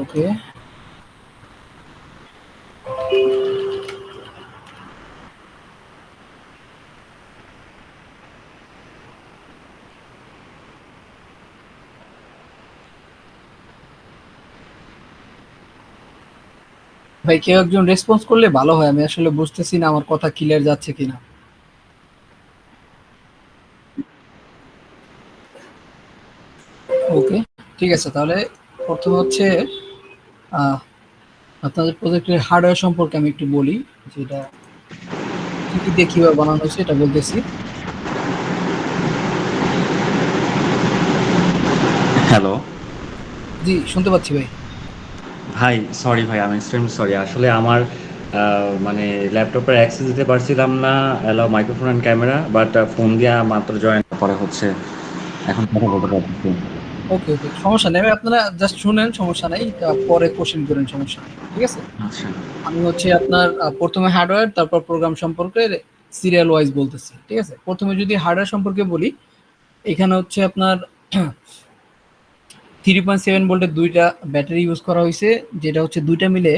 ওকে। ভাই কেউ একজন রেসপন্স করলে ভালো হয়, আমি আসলে বুঝতেছি না আমার কথা ক্লিয়ার যাচ্ছে কিনা। ওকে, ঠিক আছে তাহলে প্রথমে হচ্ছে আহ, আপনাদের প্রজেক্টের হার্ডওয়্যার সম্পর্কে আমি একটু বলি, যেটা কি কি দিয়ে কিভাবে বানানো হয়েছে এটা বলতেছি। হ্যালো। জি, শুনতে পাচ্ছি ভাই। ভাই, সরি ভাই, আমি এক্সট্রিমলি সরি। আসলে আমার মানে ল্যাপটপের অ্যাক্সেস দিতে পারছিলাম না, allow microphone and camera, but phone দিয়া মাত্র জয়েন পরে হচ্ছে এখন কথা বলতে পারতেছি। ওকে ওকে, সমস্যা নেই, আপনারা জাস্ট শুনেন, সমস্যা নেই, পরে কোশ্চেন করেন, সমস্যা নেই, ঠিক আছে। আচ্ছা। আমি হচ্ছে আপনার প্রথমে হার্ডওয়্যার তারপর প্রোগ্রাম সম্পর্কে সিরিয়াল ওয়াইজ বলতেছি, ঠিক আছে। প্রথমে যদি হার্ডওয়্যার সম্পর্কে বলি, এখানে হচ্ছে আপনার 3.7 ভোল্টের দুইটা ব্যাটারি ইউজ করা হয়েছে, যেটা হচ্ছে দুইটা মিলে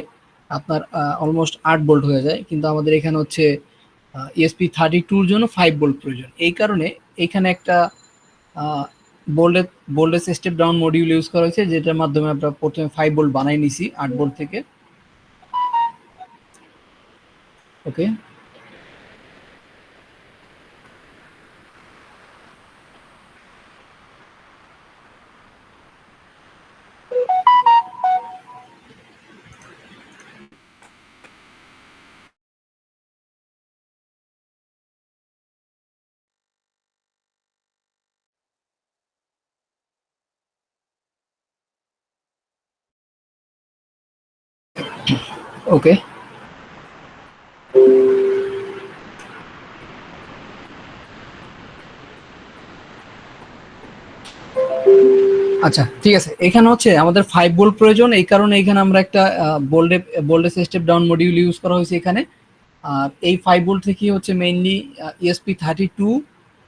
আপনার অলমোস্ট 8 ভোল্ট হয়ে যায়, কিন্তু আমাদের এখানে হচ্ছে ESP32 জন্য 5 ভোল্ট প্রয়োজন। এই কারণে এখানে একটা বোল্ডে বোল্ডেজ স্টেপ ডাউন মডিউল ইউজ করা হয়েছে, যেটার মাধ্যমে আমরা প্রথমে 5 ভোল্ট বানাই নিছি 8 ভোল্ট থেকে। ওকে। ওকে, আচ্ছা ঠিক আছে, এখানে হচ্ছে আমাদের 5 ভোল্ট প্রয়োজন, এই কারণে এখানে আমরা একটা বোল্ডেজ স্টেপ ডাউন মডিউল ইউজ করা হয়েছে এখানে। আর এই 5 ভোল্ট থেকে হচ্ছে মেইনলি ESP32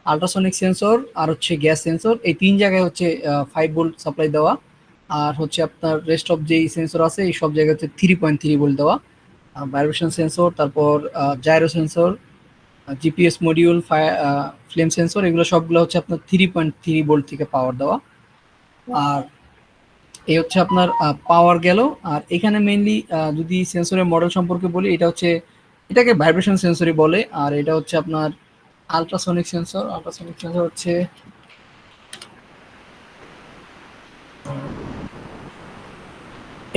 আল্ট্রাসনিক সেন্সর আর হচ্ছে গ্যাস সেন্সর, এই তিন জায়গায় হচ্ছে 5 ভোল্ট সাপ্লাই দেওয়া। আর হচ্ছে আপনার রেস্ট অফ যেই সেন্সর আছে এই সব জায়গায় হচ্ছে 3.3 ভোল্ট দেওয়া। ভাইব্রেশন সেন্সর, তারপর gyro sensor, GPS module, flame sensor, এগুলো সবগুলো হচ্ছে আপনার 3.3 ভোল্ট থেকে পাওয়ার দেওয়া। আর এই হচ্ছে আপনার পাওয়ার গেল। আর এখানে মেইনলি যদি সেন্সরের মডেল সম্পর্কে বলি, এটা হচ্ছে, এটাকে ভাইব্রেশন সেন্সরই বলে। আর এটা হচ্ছে আপনার আল্ট্রাসনিক সেন্সর। আল্ট্রাসনিক সেন্সর হচ্ছে,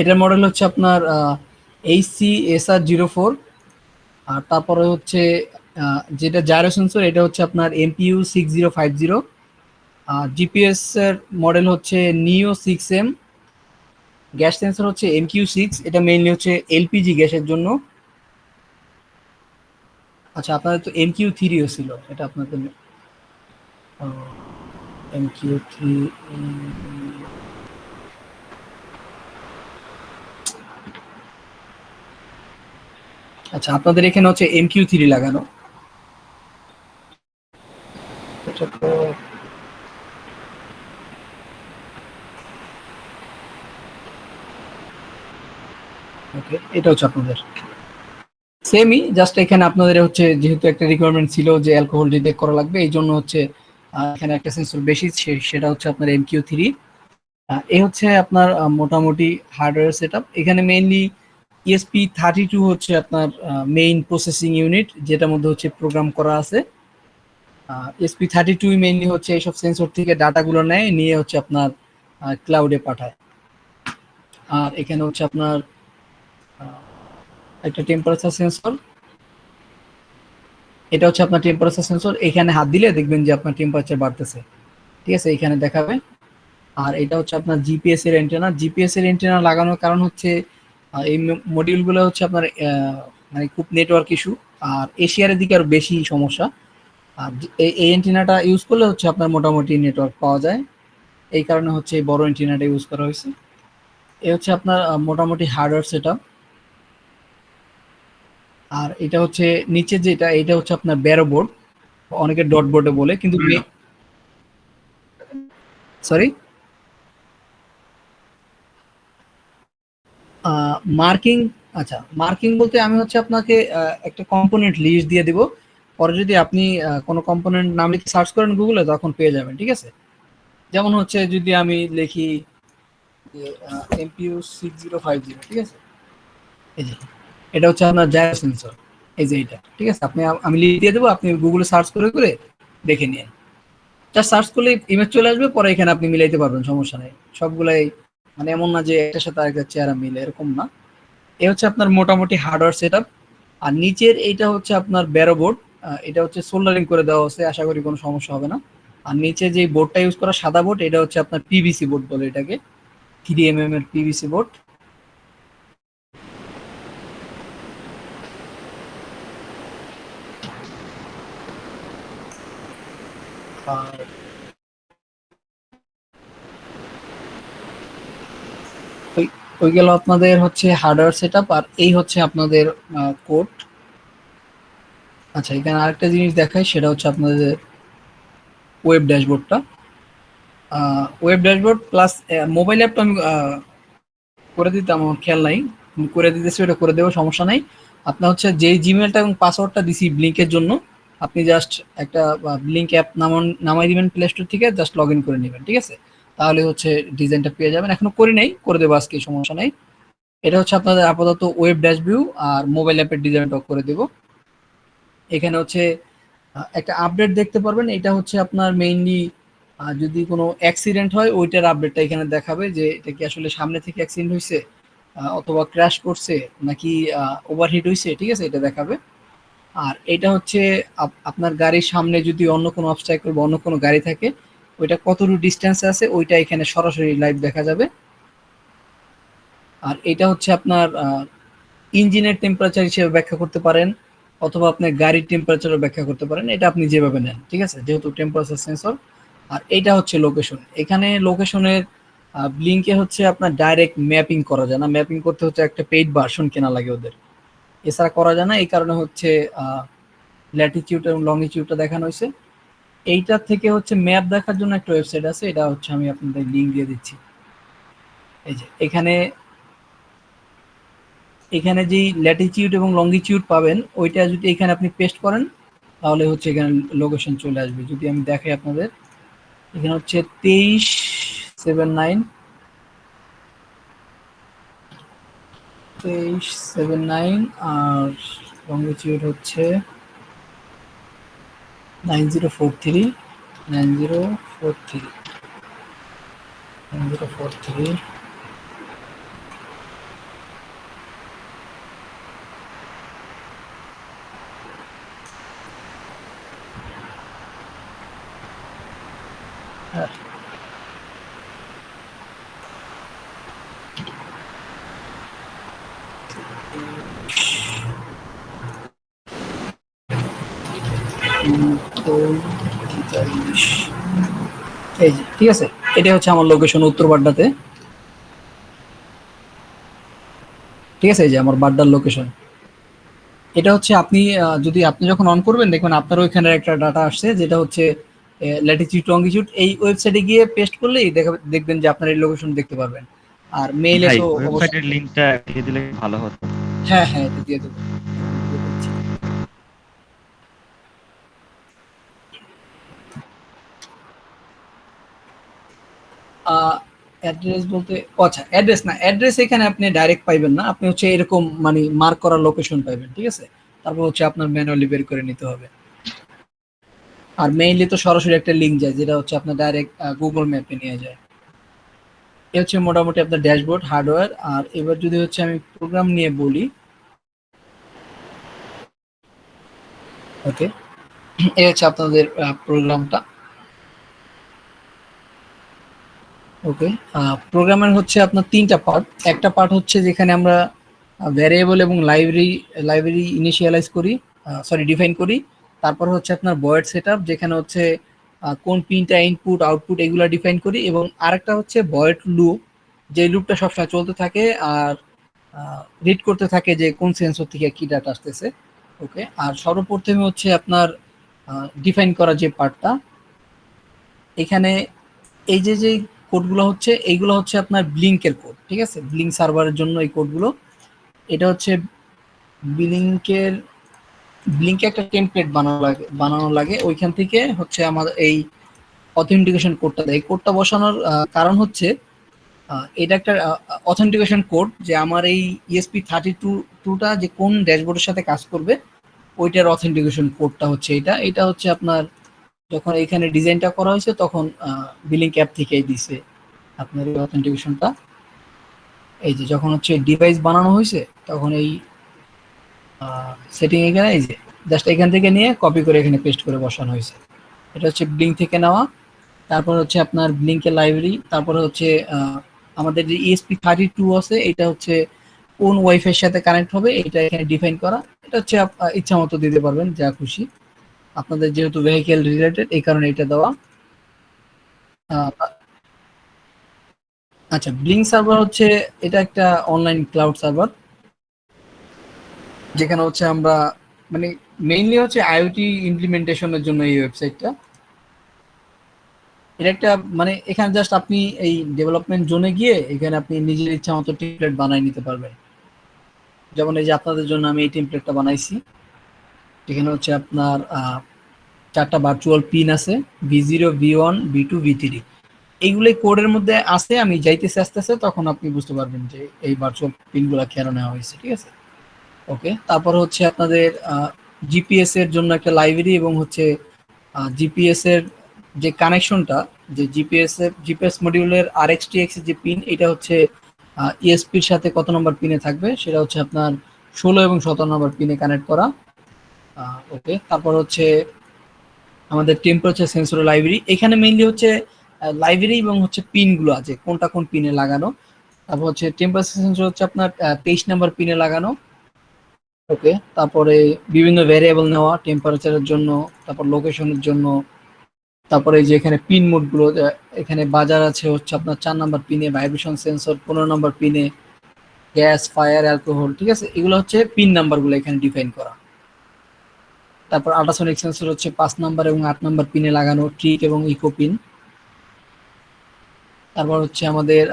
এটার মডেল হচ্ছে আপনার HCSR04। আর তারপরে হচ্ছে যেটা জাইরো সেন্সর, এটা হচ্ছে আপনার MPU6050। জিপিএস এর মডেল হচ্ছে নিও 6M। গ্যাস সেন্সর হচ্ছে MQ6, এটা মেইনলি হচ্ছে এলপিজি গ্যাসের জন্য। আচ্ছা, আপনাদের তো MQ3ও ছিল, এটা আপনাদের MQ3। আচ্ছা, আপনাদের এখানে হচ্ছে MQ3 লাগানো। এটা তো ওকে, এটা হচ্ছে আপনাদের সেমই, জাস্ট এখানে আপনাদের হচ্ছে যেহেতু একটা রিকোয়ারমেন্ট ছিল যে অ্যালকোহল ডিটেক্ট করা লাগবে, এই জন্য হচ্ছে এখানে একটা সেন্সর বেশি, সেটা হচ্ছে আপনার MQ3। এই হচ্ছে আপনার মোটামুটি হার্ডওয়্যার সেটআপ। এখানে মেইনলি ESP32 হচ্ছে আপনার মেইন প্রসেসিং ইউনিট, যেটার মধ্যে হচ্ছে প্রোগ্রাম করা আছে। ESP32 মেইনলি হচ্ছে এইসব সেন্সর থেকে ডাটাগুলো নেয়, নিয়ে হচ্ছে আপনার ক্লাউডে পাঠায়। আর এখানে হচ্ছে আপনার একটা টেম্পারেচার সেন্সর, এটা হচ্ছে আপনার টেম্পারেচার সেন্সর, এখানে হাত দিলে দেখবেন যে আপনার টেম্পারেচার বাড়তেছে, ঠিক আছে, এখানে দেখাবে। আর এটা হচ্ছে আপনার জিপিএস এর অ্যান্টেনা। জিপিএস এর অ্যান্টেনা লাগানোর কারণ হচ্ছে এই মডিউলগুলো হচ্ছে আপনার মানে খুব নেটওয়ার্ক ইস্যু, আর এশিয়ার দিকে আরো বেশি সমস্যা। আর এই অ্যান্টেনাটা ইউজ করলে হচ্ছে আপনার মোটামুটি নেটওয়ার্ক পাওয়া যায়, এই কারণে হচ্ছে এই বড় অ্যান্টেনাটা ইউজ করা হয়েছে। এই হচ্ছে আপনার মোটামুটি হার্ডওয়্যার সেটআপ। আর এটা হচ্ছে নিচে যেটা, এটা হচ্ছে আপনার ব্যারো বোর্ড, অনেকে ডট বোর্ডে বলে, কিন্তু সরি। মার্কিং, আচ্ছা মার্কিং বলতে আমি হচ্ছে আপনাকে একটা কম্পোনেন্ট লিস্ট দিয়ে দিব। পরে যদি আপনি কোনো কম্পোনেন্ট নাম লিখে সার্চ করেন গুগলে তখন পেয়ে যাবেন, ঠিক আছে? যেমন হচ্ছে যদি আমি লিখি যে এমপিইউ 6050, ঠিক আছে, এই যে এটা হচ্ছে আপনার জায়গা সেন্সর, এই যে এটা, ঠিক আছে, আমি লিখে দিয়ে দেবো, আপনি গুগলে সার্চ করে করে দেখে নিন। জাস্ট সার্চ করলে ইমেজ চলে আসবে, পরে এখানে আপনি মিলাইতে পারবেন, সমস্যা নেই। সবগুলাই মানে এমন না যে একটার সাথে আরেকটা চেহারা মিলে, এরকম না। এ হচ্ছে আপনার মোটামুটি হার্ডওয়্যার সেটআপ। আর নিচের এইটা হচ্ছে আপনার ব্যারো বোর্ড, এটা হচ্ছে সোল্ডারিং করে দেওয়া হচ্ছে, আশা করি কোনো সমস্যা হবে না। আর নিচে যে বোর্ডটা ইউজ করা সাদা বোর্ড, এটা হচ্ছে আপনার পিভিসি বোর্ড বলে এটাকে, 3 এর পিভিসি বোর্ড। আর ওই ওই গেল আপনাদের হচ্ছে হার্ডওয়্যার সেটআপ, আর এই হচ্ছে আপনাদের কোড। আচ্ছা, এখানে আরেকটা জিনিস দেখাই, সেটা হচ্ছে আপনাদের ওয়েব ড্যাশবোর্ডটা। ওয়েব ড্যাশবোর্ড প্লাস মোবাইল অ্যাপটা আমি করে দিতাম, আমার খেয়াল নাই, কিন্তু করে দিতেছি, ওটা করে দেবো, সমস্যা নাই। আপনার হচ্ছে যেই জিমেলটা এবং পাসওয়ার্ডটা দিছি ব্লিঙ্কের জন্য, আপনি জাস্ট একটা ব্লিঙ্ক অ্যাপ নামাই দিবেন প্লে স্টোর থেকে, জাস্ট লগ ইন করে নেবেন, ঠিক আছে? তাহলে হচ্ছে ডিজাইনটা পেয়ে যাবেন। এখনো করি নাই, করে দেবো আজকে, সমস্যা নাই। এটা হচ্ছে আপনাদের আপাতত ওয়েব ড্যাশ ভিউ, আর মোবাইল অ্যাপের ডিজাইনটাও করে দেবো। এখানে হচ্ছে একটা আপডেট দেখতে পারবেন, এটা হচ্ছে আপনার মেইনলি যদি কোনো অ্যাক্সিডেন্ট হয় ওইটার আপডেটটা এখানে দেখাবে, যে এটা কি আসলে সামনে থেকে অ্যাক্সিডেন্ট হয়েছে, অথবা ক্র্যাশ করছে, নাকি ওভারহিট হয়েছে, ঠিক আছে, এটা দেখাবে। আর এটা হচ্ছে আপনার গাড়ির সামনে যদি অন্য কোনো অবস্ট্রাকল বা অন্য কোনো গাড়ি থাকে, ওইটা কতটুকু ডিস্টেন্সে আছে ওইটা এখানে সরাসরি লাইভ দেখা যাবে। আর এটা হচ্ছে আপনার ইঞ্জিনের টেম্পারেচার হিসেবে ব্যাখ্যা করতে পারেন, অথবা আপনার গাড়ির টেম্পারেচারও ব্যাখ্যা করতে পারেন, এটা আপনি যেভাবে নেন, ঠিক আছে, যেহেতু টেম্পারেচার সেন্সর। আর এটা হচ্ছে লোকেশন, এখানে লোকেশনের ব্লিঙ্কে হচ্ছে আপনার ডাইরেক্ট ম্যাপিং করা যায় না, ম্যাপিং করতে হচ্ছে একটা পেইড ভার্সন কেনা লাগে ওদের, এছাড়া করা যায় না। এই কারণে হচ্ছে ল্যাটিটিউড এবং লংগিটিউডটা দেখানো হয়েছে। এইটার থেকে হচ্ছে ম্যাপ দেখার জন্য একটা ওয়েবসাইট আছে, এটা হচ্ছে আমি আপনাদের লিঙ্ক দিয়ে দিচ্ছি। এই যে এখানে এখানে যেই ল্যাটিটিউড এবং লংগিটিউড পাবেন, ওইটা যদি এখানে আপনি পেস্ট করেন তাহলে হচ্ছে এখানে লোকেশন চলে আসবে। যদি আমি দেখাই আপনাদের, এখানে হচ্ছে 2379, 2379, আর লংগিটিউড হচ্ছে 9043, 9043, 9043। এই যে ঠিক আছে, এটা হচ্ছে আমার লোকেশন উত্তর বাড্ডাতে, ঠিক আছে, এই যে আমার বাড্ডার লোকেশন। এটা হচ্ছে আপনি যদি আপনি যখন অন করবেন দেখবেন আপনার ওইখানে একটা ডাটা আসছে, যেটা হচ্ছে ল্যাটিটিউড লংগিটিউড। এই ওয়েবসাইটে গিয়ে পেস্ট করলেই দেখবেন যে আপনার এই লোকেশন দেখতে পারবেন। আর মেইলে ভাই তো অবশ্যই, ওয়েবসাইটের লিংকটা দিয়ে দিলে ভালো হতো। হ্যাঁ হ্যাঁ, এটা দিয়ে দেবো, দিয়ে দিচ্ছি। অ্যাড্রেস বলতে, আচ্ছা অ্যাড্রেস না, অ্যাড্রেস এখানে আপনি ডাইরেক্ট পাইবেন না, আপনি হচ্ছে এরকম মানে মার্ক করা লোকেশন পাইবেন, ঠিক আছে? তারপর হচ্ছে আপনার ম্যানুয়ালি বের করে নিতে হবে। আর মেইনলি তো সরাসরি একটা লিঙ্ক যায়, যেটা হচ্ছে আপনার ডাইরেক্ট গুগল ম্যাপে নিয়ে যায়। এ হচ্ছে মোটামুটি আপনার ড্যাশবোর্ড হার্ডওয়্যার। আর এবার যদি হচ্ছে আমি প্রোগ্রাম নিয়ে বলি, ওকে, এই হচ্ছে আপনাদের প্রোগ্রামটা। ওকে, প্রোগ্রামের হচ্ছে আপনার তিনটা পার্ট। একটা পার্ট হচ্ছে যেখানে আমরা ভ্যারিয়েবল এবং লাইব্রেরি ইনিশিয়ালাইজ করি, সরি ডিফাইন করি। তারপর হচ্ছে আপনার ভয়েড সেটআপ, যেখানে হচ্ছে কোন পিনটা ইনপুট আউটপুট এগুলা ডিফাইন করি, এবং আরেকটা হচ্ছে ভয়েড লুপ, যে লুপটা সবসময় চলতে থাকে আর রিড করতে থাকে যে কোন সেন্সর থেকে কি ডাটা আসতেছে। ওকে, আর সর্বপ্রথমে হচ্ছে আপনার ডিফাইন করা যে পার্টটা, এখানে এই যে কোডগুলো হচ্ছে এইগুলো হচ্ছে আপনার ব্লিঙ্কের কোড, ঠিক আছে, ব্লিঙ্ক সার্ভারের জন্য এই কোডগুলো। এটা হচ্ছে ব্লিঙ্কের ব্লিঙ্কে একটা টেমপ্লেট বানানো লাগে ওইখান থেকে হচ্ছে আমাদের এই অথেন্টিকেশন কোডটা দেয়। এই কোডটা বসানোর কারণ হচ্ছে এটা একটা অথেন্টিকেশন কোড যে আমার এই ESP32 যে কোন ড্যাশবোর্ডের সাথে কাজ করবে ওইটার অথেন্টিকেশন কোডটা হচ্ছে এটা হচ্ছে আপনার যখন এখানে ডিজাইনটা করা হয়েছে তখন বিলিং অ্যাপ থেকেই দিছে আপনার এই অথেন্টিকেশনটা। এই যে যখন হচ্ছে ডিভাইস বানানো হয়েছে তখন এই সেটিং এখানে এই যে জাস্ট এখান থেকে নিয়ে কপি করে এখানে পেস্ট করে বসানো হয়েছে। এটা হচ্ছে ব্লিঙ্ক থেকে নেওয়া। তারপর হচ্ছে আপনার ব্লিঙ্কের লাইব্রেরি, তারপরে হচ্ছে আমাদের যে ESP32 আছে এটা হচ্ছে কোন ওয়াইফাই এর সাথে কানেক্ট হবে এটা এখানে ডিফাইন করা। এটা হচ্ছে ইচ্ছা মতো দিতে পারবেন যা খুশি, আপনাদের যেহেতু ভেহিকেল রিলেটেড এই কারণে এটা দেওয়া। আচ্ছা, ব্লিঙ্ক সার্ভার হচ্ছে এটা একটা অনলাইন ক্লাউড সার্ভার যেখানে হচ্ছে আমরা মানে মেইনলি হচ্ছে আইওটি ইমপ্লিমেন্টেশনের জন্য এই ওয়েবসাইটটা। এটা একটা মানে এখানে জাস্ট আপনি এই ডেভেলপমেন্ট জোনে গিয়ে এখানে আপনি নিজের ইচ্ছা মতো টেমপ্লেট বানাই নিতে পারবেন। যেমন এই যে আপনাদের জন্য আমি এই টেমপ্লেটটা বানাইছি। এখানে হচ্ছে আপনার 4টা ভার্চুয়াল পিন আছে, V0, V1, V2, V3। এইগুলোই কোডের মধ্যে আছে, আমি যাইতেছি আস্তে আস্তে তখন আপনি বুঝতে পারবেন যে এই ভার্চুয়াল পিনগুলো কেন নেওয়া হয়েছে। ঠিক আছে, ওকে। তারপর হচ্ছে আপনাদের জিপিএস এর জন্য একটা লাইব্রেরি এবং হচ্ছে জিপিএস এর যে কানেকশনটা, যে জিপিএস মডিউলের RxTX যে পিন এটা হচ্ছে ESP-র সাথে কত নম্বর পিনে থাকবে সেটা হচ্ছে আপনার 16 এবং 17 নম্বর পিনে কানেক্ট করা। ওকে, তারপর হচ্ছে আমাদের টেম্পারেচার সেন্সর লাইব্রেরি, এখানে মেইনলি হচ্ছে লাইব্রেরি এবং হচ্ছে পিনগুলো আছে কোনটা কোন পিনে লাগানো। তারপর হচ্ছে টেম্পারেচার সেন্সর হচ্ছে আপনার 23 নম্বর পিনে লাগানো। ওকে, তারপরে বিভিন্ন ভ্যারিয়েবল নেওয়া টেম্পারেচারের জন্য, তারপর লোকেশনের জন্য। তারপরে যে এখানে পিন মোডগুলো এখানে বাজার আছে হচ্ছে আপনার 4 নাম্বার পিনে, ভাইব্রেশন সেন্সর 15 নাম্বার পিনে, গ্যাস, ফায়ার, অ্যালকোহল। ঠিক আছে, এগুলো হচ্ছে পিন নাম্বারগুলো এখানে ডিফাইন করা। তারপর আল্ট্রাসনিক সেন্সর হচ্ছে 5 নাম্বার এবং 8 নাম্বার পিনে লাগানো, ট্রিক এবং ইকো পিন। তারপর হচ্ছে আমাদের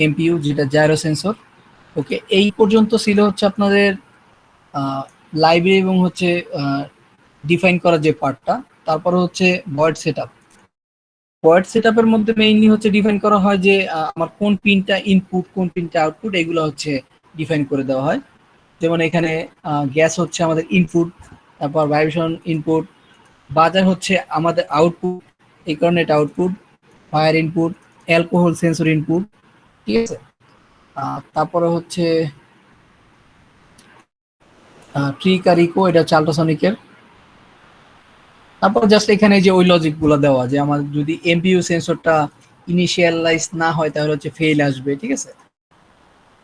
এমপিইউ যেটা জাইরো সেন্সর। ওকে, এই পর্যন্ত ছিল হচ্ছে আপনাদের লাইব্রেরি এবং হচ্ছে ডিফাইন করা যে পার্টটা। তারপরে হচ্ছে ভয়েড সেটআপ। ভয়েড সেটআপের মধ্যে মেইনলি হচ্ছে ডিফাইন করা হয় যে আমার কোন পিনটা ইনপুট কোন পিনটা আউটপুট এগুলো হচ্ছে ডিফাইন করে দেওয়া হয়। যেমন এখানে গ্যাস হচ্ছে আমাদের ইনপুট, তারপর ভাইব্রেশন ইনপুট, বাজার হচ্ছে আমাদের আউটপুট এই কারণে এটা output, fire input, alcohol sensor input. ঠিক আছে, তারপরে হচ্ছে ট্রিক আর ইকো এটা হচ্ছে আল্ট্রাসনিকের। তারপর জাস্ট এখানে যে ওই লজিক গুলো দেওয়া যে আমার যদি এমপিইউ সেন্সরটা ইনিশিয়ালাইজ না হয় তাহলে হচ্ছে ফেল আসবে। ঠিক আছে,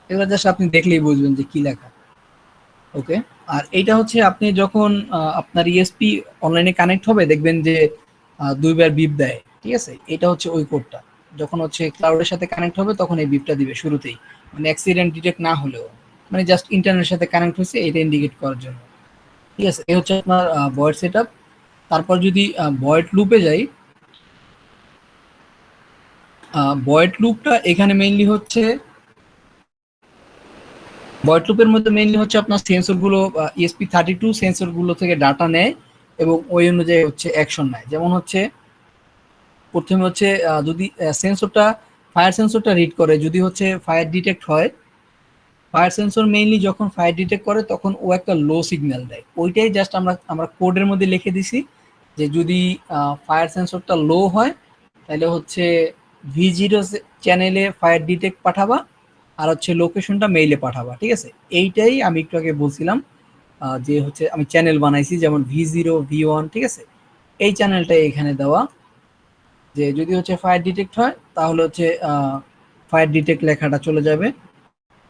এগুলো জাস্ট আপনি দেখলেই বুঝবেন যে কি লেখা। ওকে, আর এইটা হচ্ছে আপনি যখন আপনার ইএসপি অনলাইনে কানেক্ট হবে দেখবেন যে 2বার বিপ দেয়। ঠিক আছে, এটা হচ্ছে ওই কোডটা যখন হচ্ছে ক্লাউডের সাথে কানেক্ট হবে তখন এই বিপটা দিবে শুরুতেই, মানে অ্যাক্সিডেন্ট ডিটেক্ট না হলেও, মানে জাস্ট ইন্টারনেটের সাথে কানেক্ট হয়েছে এটা ইন্ডিকেট করার জন্য। ঠিক আছে, এই হচ্ছে আপনার ভয়েড সেটআপ। তারপর যদি ভয়েড লুপে যাই, ভয়েড লুপটা এখানে মেইনলি হচ্ছে ভয়েড লুপের মধ্যে মেইনলি হচ্ছে আপনার সেন্সরগুলো ESP32 সেন্সরগুলো থেকে ডাটা নেয় এবং ওই অনুযায়ী হচ্ছে অ্যাকশন নেয়। যেমন হচ্ছে প্রথমে হচ্ছে যদি সেন্সরটা ফায়ার সেন্সরটা রিড করে, যদি হচ্ছে ফায়ার ডিটেক্ট হয়, ফায়ার সেন্সর মেইনলি যখন ফায়ার ডিটেক্ট করে তখন ও একটা লো সিগন্যাল দেয়। ওইটাই জাস্ট আমরা কোডের মধ্যে লিখে দিছি যে যদি ফায়ার সেন্সরটা লো হয় তাহলে হচ্ছে V0 চ্যানেলে ফায়ার ডিটেক্ট পাঠাবা আর হচ্ছে লোকেশনটা মেইলে পাঠাবা। ঠিক আছে, এইটাই আমি একটু আগে বলছিলাম যে হচ্ছে আমি চ্যানেল বানাইছি যেমন V0, V1। ঠিক আছে, এই চ্যানেলটা এখানে দেওয়া যে যদি হচ্ছে ফায়ার ডিটেক্ট হয় তাহলে হচ্ছে ফায়ার ডিটেক্ট লেখাটা চলে যাবে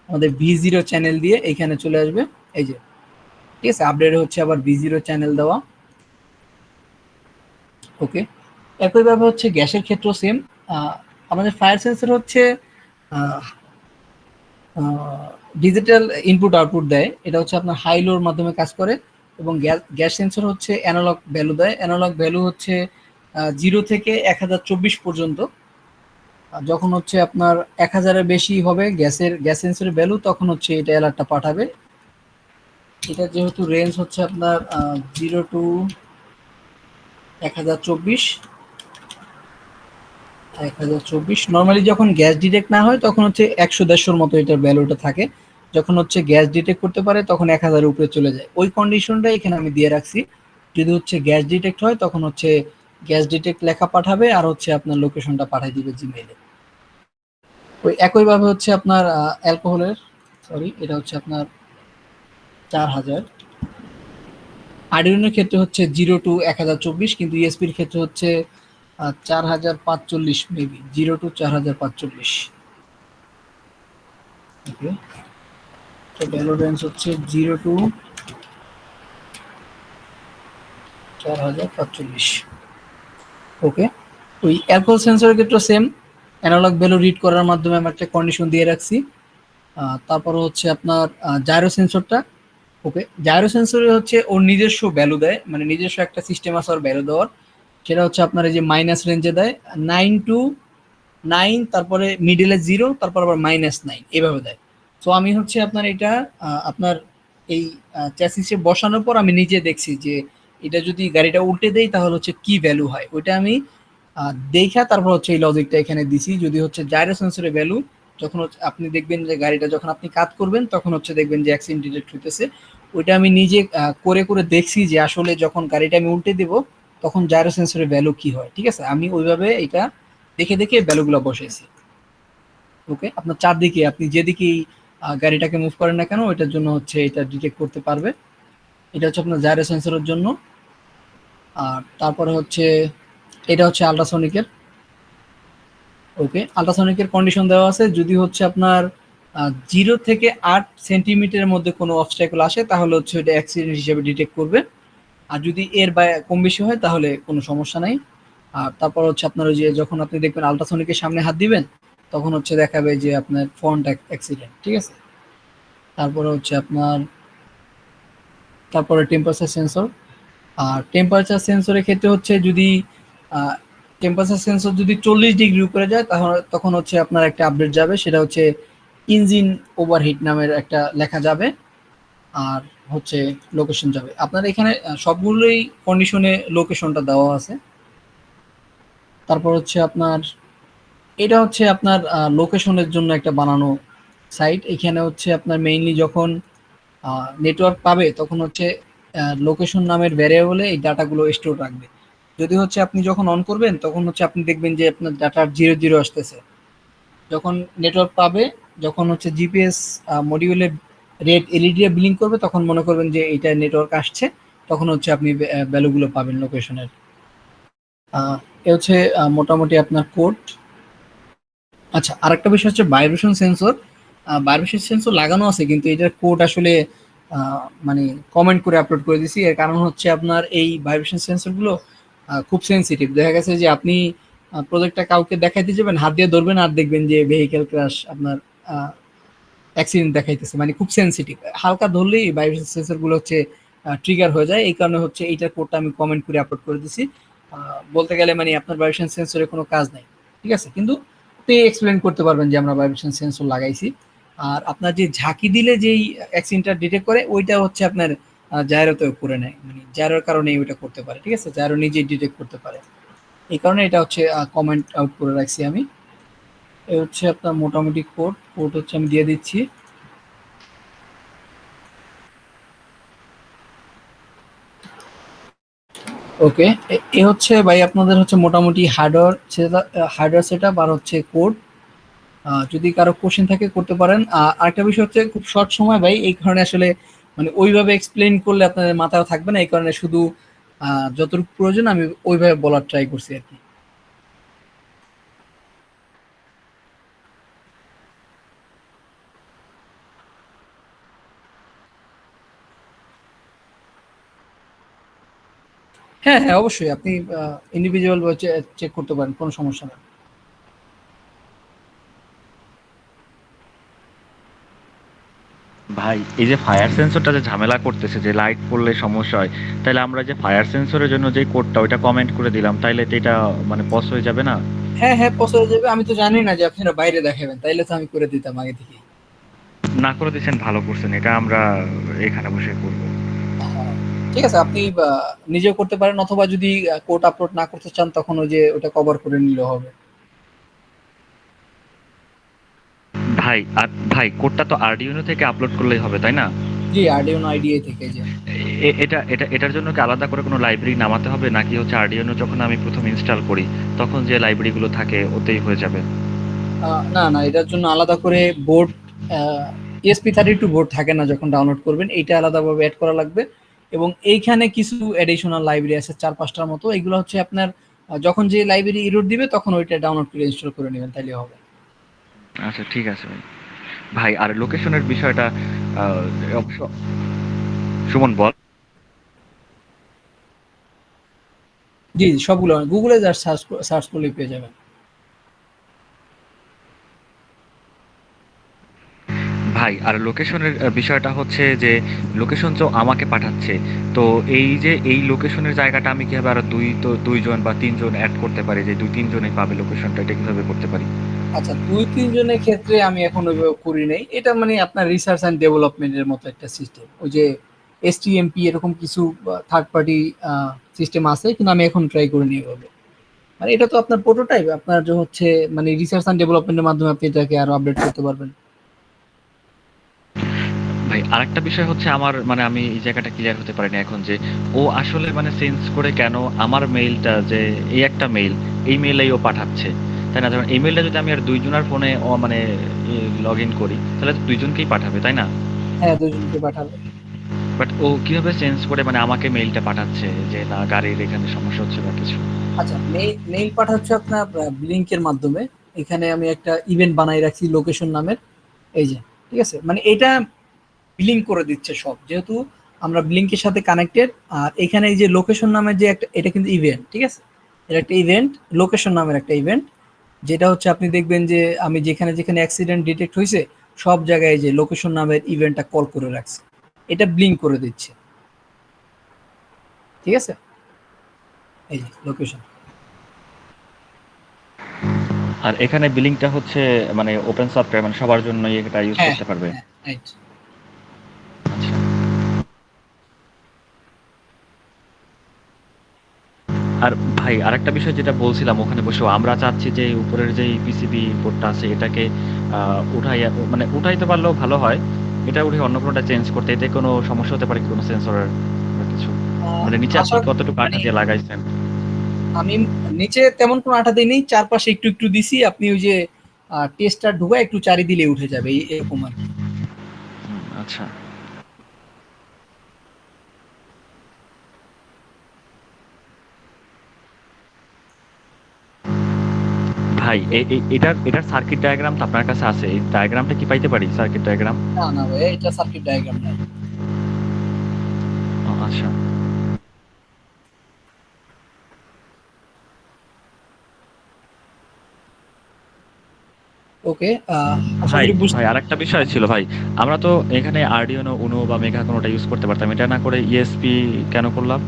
আমাদের V0 চ্যানেল দিয়ে এইখানে চলে আসবে। এই যে ঠিক আছে, আপডেট হচ্ছে আবার V0 চ্যানেল দেওয়া। ওকে, একইভাবে হচ্ছে গ্যাসের ক্ষেত্র সেম। আমাদের ফায়ার সেন্সর হচ্ছে ডিজিটাল ইনপুট আউটপুট দেয়, এটা হচ্ছে আপনার হাই লোর মাধ্যমে কাজ করে। এবং গ্যাস সেন্সর হচ্ছে অ্যানালগ ভ্যালু দেয়। অ্যানালগ ভ্যালু হচ্ছে 0 থেকে 1024 পর্যন্ত। যখন হচ্ছে আপনার 1000-এর বেশি হবে গ্যাস সেন্সরের ভ্যালু, তখন হচ্ছে এটা অ্যালার্টটা পাঠাবে। এটা যেহেতু রেঞ্জ হচ্ছে আপনার 0 to 1024, 1024 নর্মালি যখন গ্যাস ডিটেক্ট না হয় তখন হচ্ছে 100-150-র মতো এটার ভ্যালুটা থাকে। যখন হচ্ছে গ্যাস ডিটেক্ট করতে পারে তখন 1000-এর উপরে চলে যায়। ওই কন্ডিশনটা এখানে আমি দিয়ে রাখছি। যদি হচ্ছে গ্যাস ডিটেক্ট হয় তখন হচ্ছে গ্যাস ডিটেক্ট লেখা পাঠাবে, আর হচ্ছে আপনার লোকেশনটা পাঠিয়ে দিবে জিমেইলে। ওই একইভাবে হচ্ছে আপনার অ্যালকোহলের, সরি এটা হচ্ছে আপনার 4000। আরডিনোর ক্ষেত্রে হচ্ছে 0 to 1024, কিন্তু ইএসপির ক্ষেত্রে হচ্ছে 4045, মেবি 0 to 4045। ওকে, তো ভ্যালু রেঞ্জ হচ্ছে 0 to 4045। ওকে, ওই অ্যালকোহল সেন্সরের ক্ষেত্রে সেম, অ্যানালগ ভ্যালু রিড করার মাধ্যমে আমি একটা কন্ডিশন দিয়ে রাখছি। তারপরে হচ্ছে আপনার জাইরো সেন্সরটা। ওকে, জাইরো সেন্সরে হচ্ছে ওর নিজস্ব ভ্যালু দেয়, মানে নিজস্ব একটা সিস্টেম আছে ওর ভ্যালু দেওয়ার। সেটা হচ্ছে আপনার এই যে মাইনাস রেঞ্জে দেয় 9 to 9, তারপরে মিডিলে 0, তারপর আবার -9 এভাবে দেয়। তো আমি হচ্ছে আপনার এটা আপনার এই চ্যাসিসে বসানোর পর আমি নিজে দেখছি যে এটা যদি গাড়িটা উল্টে দেই তাহলে হচ্ছে কি ভ্যালু হয়, ওইটা আমি দেখা তারপর হচ্ছে এই লজিকটা এখানে দিছি। যদি হচ্ছে জাইরো সেন্সরের ভ্যালু, যখন আপনি দেখবেন যে গাড়িটা যখন আপনি কাজ করবেন তখন হচ্ছে দেখবেন যে অ্যাক্সিডেন্ট ডিটেক্ট হইতেছে, ওইটা আমি নিজে করে করে দেখছি যে আসলে যখন গাড়িটা আমি উল্টে দেব তখন জাইরো সেন্সরের ভ্যালু কি হয়। ঠিক আছে, আমি ওইভাবে এটা দেখে দেখে ভ্যালুগুলো বসাইছি। ওকে, আপনার চারদিকে আপনি যেদিকেই গাড়িটাকে মুভ করেন না কেন ওইটার জন্য হচ্ছে এটা ডিটেক্ট করতে পারবে। এটা হচ্ছে আপনার জাইরো সেন্সরের জন্য। আর তারপরে হচ্ছে এটা হচ্ছে আল্ট্রাসনিকের। ওকে, আল্ট্রাসনিকের কন্ডিশন দেওয়া আছে, যদি হচ্ছে আপনার 0 থেকে 8 সেন্টিমিটারের মধ্যে কোনো অবস্ট্যাকল আসে তাহলে হচ্ছে ওইটা অ্যাক্সিডেন্ট হিসেবে ডিটেক্ট করবে। আর যদি এর বা কম বেশি হয় তাহলে কোনো সমস্যা নাই। আর তারপর হচ্ছে আপনার ওই যে যখন আপনি দেখবেন আল্ট্রাসনিকের সামনে হাত দিবেন তখন হচ্ছে দেখাবে যে আপনার ফ্রন্ট অ্যাক্সিডেন্ট। ঠিক আছে, তারপরে হচ্ছে আপনার তারপরে টেম্পারেচার সেন্সর। আর টেম্পারেচার সেন্সরের ক্ষেত্রে হচ্ছে যদি টেম্পারেচার সেন্সর যদি 40 ডিগ্রি উপরে যায় তাহলে তখন হচ্ছে আপনার একটা আপডেট যাবে, সেটা হচ্ছে ইঞ্জিন ওভারহিট নামের একটা লেখা যাবে। আর হচ্ছে লোকেশন যাবে আপনার এখানে, সবগুলোই কন্ডিশনে লোকেশনটা দেওয়া আছে। তারপর হচ্ছে আপনার এটা হচ্ছে আপনার লোকেশনের জন্য একটা বানানো সাইট। এখানে হচ্ছে আপনার মেইনলি যখন নেটওয়ার্ক পাবে তখন হচ্ছে লোকেশন নামের ভ্যারিয়েবলে এই ডাটাগুলো স্টোর রাখবে। যদি হচ্ছে আপনি যখন অন করবেন তখন হচ্ছে আপনি দেখবেন যে আপনার ডাটা 0 0 আসতেছে। যখন নেটওয়ার্ক পাবে, যখন হচ্ছে জিপিএস মডিউলে রেড এলইডি ব্লিঙ্ক করবে তখন মনে করবেন যে এটা নেটওয়ার্ক আসছে, তখন হচ্ছে আপনি ভ্যালুগুলো পাবেন লোকেশনের। এ হচ্ছে মোটামুটি আপনার কোড। আচ্ছা, আরেকটা বিষয় হচ্ছে ভাইব্রেশন সেন্সর। ভাইব্রেশন সেন্সর লাগানো আছে কিন্তু এটার কোড আসলে মানে কমেন্ট করে আপলোড করে দিছি। এর কারণ হচ্ছে আপনার এই ভাইব্রেশন সেন্সরগুলো খুব সেনসিটিভ। দেখা গেছে যে আপনি প্রজেক্টটা কাউকে দেখাইতে যাবেন, হাত দিয়ে ধরবেন আর দেখবেন যে ভেহিক্যাল ক্র্যাশ, আপনার অ্যাক্সিডেন্ট দেখাইতেছে, মানে খুব সেনসিটিভ। হালকা ধরলেই ভাইব্রেশন সেন্সরগুলো হচ্ছে ট্রিগার হয়ে যায়। এই কারণে হচ্ছে এইটার কোডটা আমি কমেন্ট করে আপলোড করে দিছি। বলতে গেলে মানে আপনার ভাইব্রেশন সেন্সরের কোনো কাজ নাই, ঠিক আছে, কিন্তু আপনি এক্সপ্লেন করতে পারবেন যে আমরা ভাইব্রেশন সেন্সর লাগাইছি। আর আপনার যে ঝাঁকি দিলে যেই অ্যাক্সিডেন্টটা ডিটেক্ট করে ওইটা হচ্ছে আপনার জায়রোতেও করে নেয়, মানে জায়রোর কারণে ওইটা করতে পারে। ঠিক আছে, জায়রো নিজেই ডিটেক্ট করতে পারে, এই কারণে এটা হচ্ছে কমেন্ট আউট করে রাখছি আমি। এ হচ্ছে আপনার মোটামুটি কোড কোড হচ্ছে আমি দিয়ে দিচ্ছি। ওকে, এ হচ্ছে ভাই আপনাদের হচ্ছে মোটামুটি হার্ডওয়্যার সেটআপ আর হচ্ছে কোড। যদি কারো কোশ্চেন থাকে করতে পারেন। আরেকটা বিষয় হচ্ছে খুব শর্ট সময় ভাই, এই কারণে আসলে মানে ওইভাবে এক্সপ্লেইন করলে আপনাদের মাথায় থাকবে না, এই কারণে শুধু যতটুকু প্রয়োজন আমি ওইভাবে বলার ট্রাই করছি আর কি। হ্যাঁ হ্যাঁ, অবশ্যই আপনি ইন্ডিভিজুয়াল চেক করতে পারেন, কোনো সমস্যা নেই। ভাই এই যে ফায়ার সেন্সরটা যে ঝামেলা করতেছে, যে লাইট পড়লে সমস্যা হয়, তাহলে আমরা যে ফায়ার সেন্সরের জন্য যে কোডটা ওইটা কমেন্ট করে দিলাম, তাইলে তো এটা মানে পস হয়ে যাবে না? হ্যাঁ হ্যাঁ, পৌঁছে যাবে। আমি তো জানি না যে আপনারা বাইরে দেখাবেন, তাইলে তো আমি করে দিতাম আগে থেকে। না করে দিয়েছেন, ভালো করছেন। এটা আমরা এখানে বসে করব। হ্যাঁ, ঠিক আছে। আপনি নিজেও করতে পারেন, অথবা যদি কোড আপলোড না করতে চান তখন ওই যে ওটা কভার করে নিলে হবে। ভাই আর ভাই, কোডটা তো আরডিনো থেকে আপলোড করলেই হবে, তাই না? জি, আরডিনো আইডিএ থেকে যে। এটার জন্য কি আলাদা করে কোনো লাইব্রেরি নামাতে হবে, নাকি হচ্ছে আরডিনো যখন আমি প্রথম ইনস্টল করি তখন যে লাইব্রেরিগুলো থাকে ওতেই হয়ে যাবে? না না, এটার জন্য আলাদা করে বোর্ড, ESP32 বোর্ড থাকে না যখন ডাউনলোড করবেন, এইটা আলাদাভাবে অ্যাড করা লাগবে। এবং এইখানে কিছু এডিশনাল লাইব্রেরি আছে 4-5টার মতো, এগুলো হচ্ছে আপনার যখন যে লাইব্রেরি এরর দিবে তখন ওইটা ডাউনলোড করে ইনস্টল করে নেবেন, তাইলে হবে। আচ্ছা, ঠিক আছে ভাই। ভাই আর লোকেশনের বিষয়টা অবশ্য সুমন বল। জি, সবগুলো গুগলে যা সার্চ সার্চ করলেই পেয়ে যাবেন। ভাই আর লোকেশনের বিষয়টা হচ্ছে যে লোকেশন তো আমাকে পাঠাচ্ছে। তো এই যে এই লোকেশনের জায়গাটা আমি কিভাবে আরো ২ জন বা ৩ জন এড করতে পারি, যে ২-৩ জনই পাবে লোকেশনটা, এটা কিভাবে করতে পারি? আচ্ছা, ২-৩ জনের ক্ষেত্রে আমি এখন ওইভাবে করি নাই। এটা মানে আপনার রিসার্চ অ্যান্ড ডেভেলপমেন্ট এর মতো একটা সিস্টেম। ওই যে এসটিএমপি এরকম কিছু থার্ড পার্টি সিস্টেম আছে, কিন্তু আমি এখন ট্রাই করিনি এভাবে। মানে এটা তো আপনার প্রোটোটাইপ, আপনার যে হচ্ছে মানে রিসার্চ অ্যান্ড ডেভেলপমেন্ট এর মাধ্যমে আপনি এটাকে আরো আপডেট করতে পারবেন। ভাই আরেকটা বিষয় হচ্ছে, আমার মানে আমি এই জায়গাটা ক্লিয়ার হতে পারিনি এখন, যে ও আসলে মানে সেন্স করে কেন আমার মেইলটা, যে এই একটা মেইল, এই মেইলেই ও পাঠাচ্ছে, তাই না? যেমন এই মেইলটা যদি আমি আর ২ জনের ফোনে ও মানে লগ ইন করি, তাহলে তো ২ জনকেই পাঠাবে, তাই না? হ্যাঁ, ২ জনকে পাঠাবে। বাট ও কিভাবে সেন্স করে মানে আমাকে মেইলটা পাঠাচ্ছে যে না, গাড়ির এখানে সমস্যা হচ্ছে বা কিছু? আচ্ছা, মেইল পাঠাচ্ছে আপনার ব্লিঙ্ক এর মাধ্যমে। এখানে আমি একটা ইভেন্ট বানাই রাখছি লোকেশন নামের। এই যে, ঠিক আছে? মানে এটা ব্লিঙ্ক করে দিচ্ছে সব। যেহেতু আমরা ব্লিঙ্কের সাথে কানেক্টেড, আর এখানে এই যে লোকেশন নামের যে একটা, এটা কিন্তু ইভেন্ট, ঠিক আছে? এটা একটা ইভেন্ট, লোকেশন নামের একটা ইভেন্ট, যেটা হচ্ছে আপনি দেখবেন যে আমি যেখানে যেখানে অ্যাক্সিডেন্ট ডিটেক্ট হয়েছে সব জায়গায় যে লোকেশন নামের ইভেন্টটা কল করে রাখছে, এটা ব্লিঙ্ক করে দিচ্ছে, ঠিক আছে? এই যে লোকেশন। আর এখানে বিলিংটা হচ্ছে মানে ওপেন সফটওয়্যার, মানে সবার জন্য এটা ইউজ হ্যাঁ করতে পারবে? হ্যাঁ, রাইট। আচ্ছা। আর ভাই আরেকটা বিষয় যেটা বলছিলাম, ওখানে বসেও আমরা চাচ্ছি যে উপরের যে পিসিবি বোর্ডটা আছে এটাকে মানে উঠাইতে পারলেও ভালো হয়। এটা উঠে অন্য কোনোটা চেঞ্জ করতে, এতে কোনো সমস্যা হতে পারে কি, কোনো সেন্সরের বা কিছু? মানে নিচে আপনি আশা কতটুকু আঠা মানে দিয়ে লাগাইছেন? আমি নিচে তেমন কোনো আঠা দিইনি, চারপাশে একটু একটু দিছি। আপনি ওই যে টেস্টার ঢুকায় একটু চারি দিলে উঠে যাবে, এরকম আর কি। আচ্ছা। ভাই এটার সার্কিট ডায়াগ্রাম তো আপনার কাছে আছে, এই ডায়াগ্রামটা কি পাইতে পারি, সার্কিট ডায়াগ্রাম? না না ভাই, এটা সার্কিট ডায়াগ্রাম নাই। আচ্ছা। ওকে, আশা ভাই করি ভাই বুঝতে। আরেকটা বিষয় ছিল ভাই, আমরা তো এখানে আরডিনো উনো বা মেঘা কোনোটা ইউজ করতে পারতাম, এটা না করে ইএসপি কেন করলাম?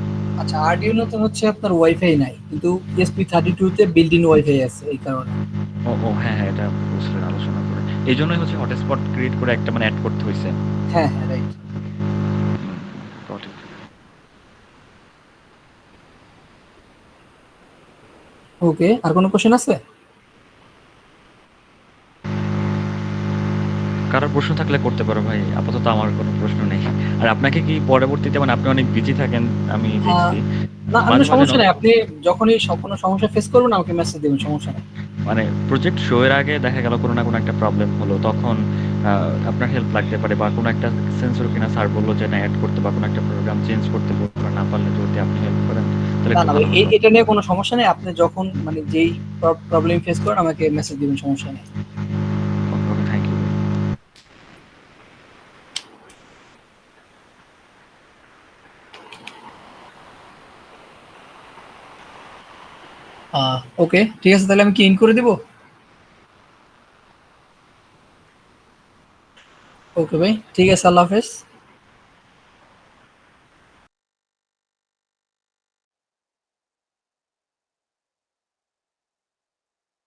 আচ্ছা, আরডিনো তো হচ্ছে আপনার ওয়াইফাই নাই, কিন্তু ESP32 তে বিল্ট ইন ওয়াইফাই আছে, এই কারণে। ও ও হ্যাঁ হ্যাঁ, এটা বুঝলেন আলোচনা করে। এই জন্যই হচ্ছে হটস্পট ক্রিয়েট করে একটা মানে অ্যাড করতে হয়েছে। হ্যাঁ হ্যাঁ, রাইট। got it. ওকে, আর কোনো কোশ্চেন আছে? কারোর প্রশ্ন থাকলে করতে পারো ভাই, আপাতত আমার কোনো প্রশ্ন নেই। আর আপনাকে কি পরবর্তীতে, মানে আপনি অনেক বিজি থাকেন আমি আহ, দেখছি, না, মাঝে মাঝে সমস্যা নাই। আপনি যখনই কোনো সমস্যা ফেস করবেন আমাকে মেসেজ দিবেন, সমস্যা নাই। মানে প্রজেক্ট শো এর আগে দেখা গেল কোনো না কোনো একটা প্রবলেম হলো, তখন আপনার হেল্প লাগতে পারে, বা কোনো একটা সেন্সর কিনা স্যার বললো যে না অ্যাড করতে, বা কোনো একটা প্রোগ্রাম চেঞ্জ করতে বললো, না পারলে যদি আপনি হেল্প করেন তাহলে না একটু না ভাই, ভালো হতো। এটা নিয়ে কোনো সমস্যা নেই। আপনি যখন মানে যেই প্রবলেম ফেস করেন আমাকে মেসেজ দিবেন, সমস্যা নেই। ওকে ওকে, থ্যাংক ইউ। ওকে, ঠিক আছে, তাহলে আমি কি ইন করে দিব? ওকে ভাই, ঠিক আছে, আল্লাহ হাফেজ।